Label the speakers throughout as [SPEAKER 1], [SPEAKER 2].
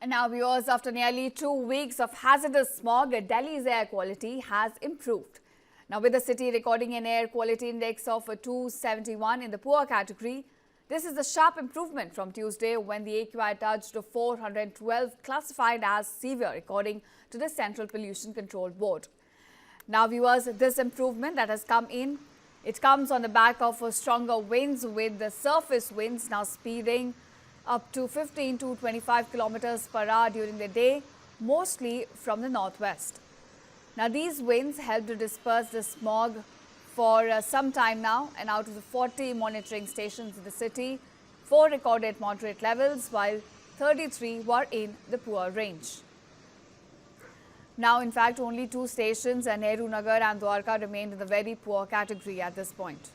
[SPEAKER 1] And now, viewers, after nearly 2 weeks of hazardous smog, Delhi's air quality has improved. Now, with the city recording an air quality index of 271 in the poor category, this is a sharp improvement from Tuesday when the AQI touched 412, classified as severe, according to the Central Pollution Control Board. Now, viewers, this improvement that has come in, it comes on the back of stronger winds, with the surface winds now speeding up to 15 to 25 kilometers per hour during the day, mostly from the northwest. Now, these winds help to disperse the smog for some time now, and out of the 40 monitoring stations in the city, 4 recorded moderate levels, while 33 were in the poor range. Now, in fact, only 2 stations, Nehru Nagar and Dwarka, remained in the very poor category at this point.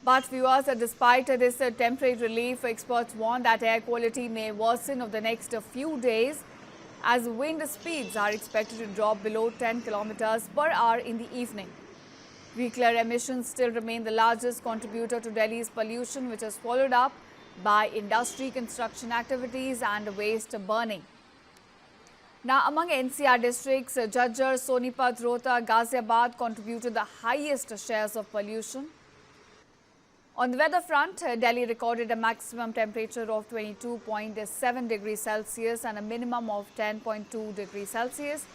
[SPEAKER 1] But viewers, despite this temporary relief, experts warn that air quality may worsen over the next few days, as wind speeds are expected to drop below 10 kilometers per hour in the evening. Vehicular emissions still remain the largest contributor to Delhi's pollution, which is followed up by industry, construction activities and waste burning. Now, among NCR districts, Jhajjar, Sonipat, Rohtak, Ghaziabad contributed the highest shares of pollution. On the weather front, Delhi recorded a maximum temperature of 22.7 degrees Celsius and a minimum of 10.2 degrees Celsius.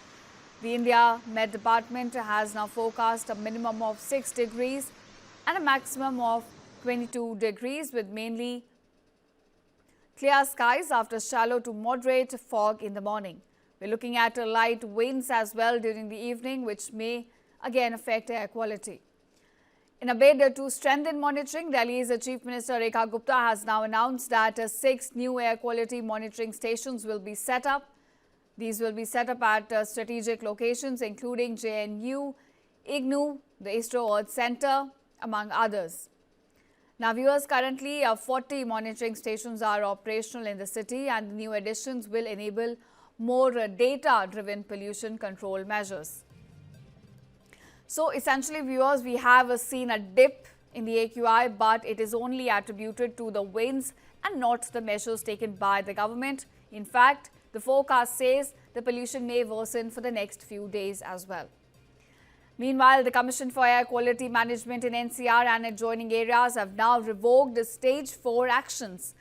[SPEAKER 1] The India Met Department has now forecast a minimum of 6 degrees and a maximum of 22 degrees, with mainly clear skies after shallow to moderate fog in the morning. We're looking at light winds as well during the evening, which may again affect air quality. In a bid to strengthen monitoring, Delhi's Chief Minister Rekha Gupta has now announced that 6 new air quality monitoring stations will be set up. These will be set up at strategic locations including JNU, IGNOU, the ISRO Earth Center, among others. Now, viewers, currently 40 monitoring stations are operational in the city, and the new additions will enable more data-driven pollution control measures. So, essentially, viewers, we have seen a dip in the AQI, but it is only attributed to the winds and not the measures taken by the government. In fact, the forecast says the pollution may worsen for the next few days as well. Meanwhile, the Commission for Air Quality Management in NCR and adjoining areas have now revoked the Stage 4 actions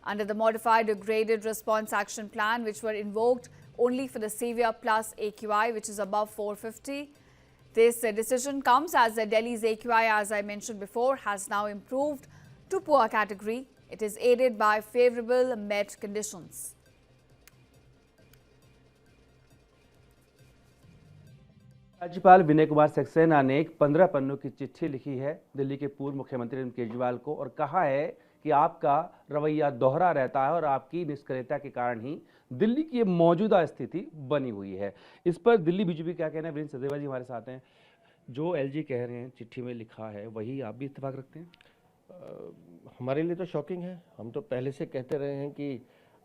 [SPEAKER 1] under the modified graded response action plan, which were invoked only for the severe plus AQI, which is above 450. This decision comes as Delhi's AQI, as I mentioned before, has now improved to poor category. It is aided by favorable Met conditions.
[SPEAKER 2] राज्यपाल विनय कुमार सक्सेना ने एक 15 पन्नों की चिट्ठी लिखी है दिल्ली के पूर्व मुख्यमंत्री अरविंद केजरीवाल को, और कहा है कि आपका रवैया दोहरा रहता है और आपकी निष्क्रियता के कारण ही दिल्ली की ये मौजूदा स्थिति बनी हुई है। इस पर दिल्ली बीजेपी क्या कहना है, वीरेंद्र सचदेवा जी हमारे साथ हैं। जो एलजी कह रहे हैं, चिट्ठी में लिखा है, वही आप भी इत्तेफाक रखते हैं?
[SPEAKER 3] हमारे लिए तो शॉकिंग है। हम तो पहले से कहते रहे हैं कि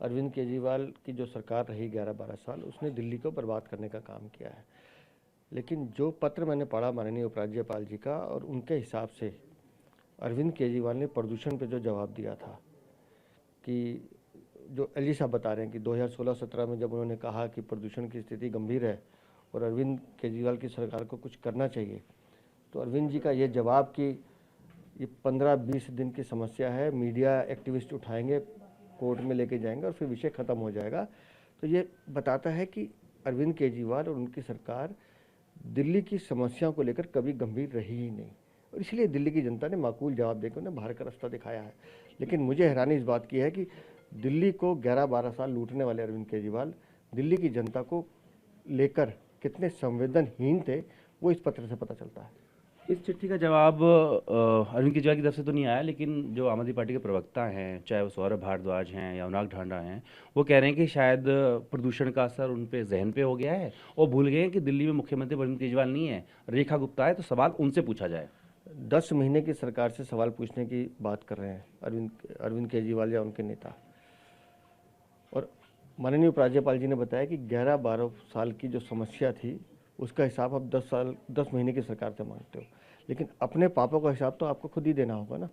[SPEAKER 3] अरविंद केजरीवाल की जो सरकार रही 11-12 साल, उसने दिल्ली को बर्बाद करने का काम किया है। लेकिन जो पत्र मैंने पढ़ा माननीय उपराज्यपाल जी का, और उनके हिसाब से अरविंद केजरीवाल ने प्रदूषण पे जो जवाब दिया था, कि जो एलजी साहब बता रहे हैं कि 2016-17 में जब उन्होंने कहा कि प्रदूषण की स्थिति गंभीर है और अरविंद केजरीवाल की सरकार को कुछ करना चाहिए, तो अरविंद जी का ये जवाब कि ये 15-20 दिन की समस्या है, मीडिया एक्टिविस्ट उठाएंगे, कोर्ट में लेके जाएंगे और फिर विषय ख़त्म हो जाएगा, तो ये बताता है कि अरविंद केजरीवाल और उनकी सरकार दिल्ली की समस्याओं को लेकर कभी गंभीर रही ही नहीं, और इसलिए दिल्ली की जनता ने माकूल जवाब देकर उन्हें बाहर का रास्ता दिखाया है। लेकिन मुझे हैरानी इस बात की है कि दिल्ली को 11-12 साल लूटने वाले अरविंद केजरीवाल दिल्ली की जनता को लेकर कितने संवेदनहीन थे, वो इस पत्र से पता चलता है।
[SPEAKER 2] इस चिट्ठी का जवाब अरविंद केजरीवाल की तरफ से तो नहीं आया, लेकिन जो आम आदमी पार्टी के प्रवक्ता हैं, चाहे वो सौरभ भारद्वाज हैं या अनुराग ढांडा हैं, वो कह रहे हैं कि शायद प्रदूषण का असर उन पे जहन पे हो गया है और भूल गए हैं कि दिल्ली में मुख्यमंत्री अरविंद केजरीवाल नहीं है, रेखा गुप्ता है, तो सवाल उनसे पूछा जाए।
[SPEAKER 3] 10 महीने की सरकार से सवाल पूछने की बात कर रहे हैं अरविंद केजरीवाल या उनके नेता। और माननीय उपराज्यपाल जी ने बताया कि 11-12 साल की जो समस्या थी, उसका हिसाब आप 10 महीने की सरकार से मांगते हो, लेकिन अपने पापों का हिसाब तो आपको खुद ही देना होगा ना।